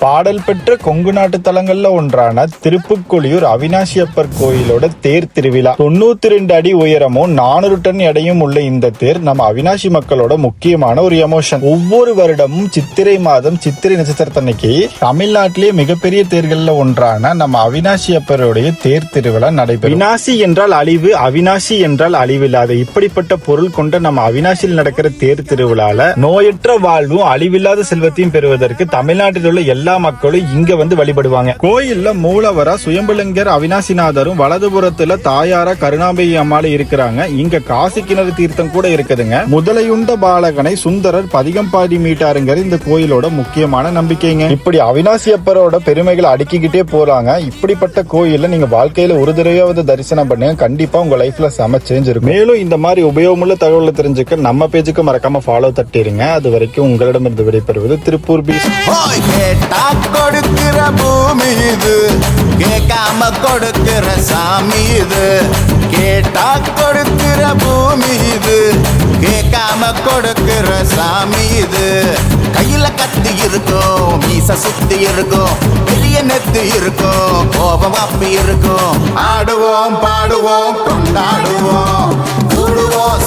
பாடல் பெற்ற கொங்கு நாட்டு தலங்கள்ல ஒன்றான திருப்புக்கொழியூர் அவினாசி அப்பர் கோயிலோட தேர் திருவிழா 92 அடி உயரமும் 400 டன் எடையும் உள்ள இந்த தேர் நம்ம அவினாசி மக்களோட முக்கியமான ஒரு எமோஷன். ஒவ்வொரு வருடமும் சித்திரை மாதம் சித்திரை நட்சத்திரத்தன்னைக்கு தமிழ்நாட்டிலேயே மிகப்பெரிய தேர்கள்ல ஒன்றான நம்ம அவினாசி அப்பருடைய தேர் திருவிழா நடைபெறும். வினாசி என்றால் அழிவு, அவினாசி என்றால் அழிவில்லாத, இப்படிப்பட்ட பொருள் கொண்ட நம்ம அவினாசியில் நடக்கிற தேர் திருவிழால நோயற்ற வாழ்வும் அழிவில்லாத செல்வத்தையும் பெறுவதற்கு தமிழ்நாட்டில் உள்ள எல்லா மக்களும் இங்க வந்து வழிபடுவாங்க. கோயில்ல மூலவரா சுயம்புலிங்கர் அவினாசிநாதரும் வலதுபுறத்துல தாயாரா கருணாம்பை அம்மாள் இருக்கிறாங்க. இங்க காசி கிணறு தீர்த்தம் கூட இருக்குதுங்க. முதலையுண்ட பாலகனை சுந்தரர் பதிகம் பாடி மீட்டாருங்கிற இந்த கோயிலோட முக்கியமான நம்பிக்கைங்க. இப்படி அவினாசி அப்பரோட பெருமைகளை அடுக்கிக்கிட்டே போறாங்க. இப்படிப்பட்ட கோயில்ல நீங்க வாழ்க்கையில ஒரு தடவையாவது தரிசனம் பண்ணுங்க, கண்டிப்பா உங்க லைஃப்ல செம சேஞ்ச் இருக்கும். மேலும் இந்த மாதிரி உபயோகமுள்ள தகவலை தெரிஞ்சுக்க நம்ம பேஜுக்கு மறக்காம ஃபாலோ தட்டிடுங்க. அது வரைக்கும் உங்களிடமிருந்து விடைபெறுவது திருப்பூர் பீஸ். கொடுக்கிற பூமி இது, கேட்காம கொடுக்கிற சாமி இது. கேட்டா கொடுக்கிற பூமி இது, கேட்காம கொடுக்கிற சாமி இது. கையில கத்தி இருக்கும், மீச சுத்தி இருக்கும், பெரிய நெத்து இருக்கும், கோபம் அப்பி இருக்கும். ஆடுவோம் பாடுவோம் கொண்டாடுவோம், கூடுவோம்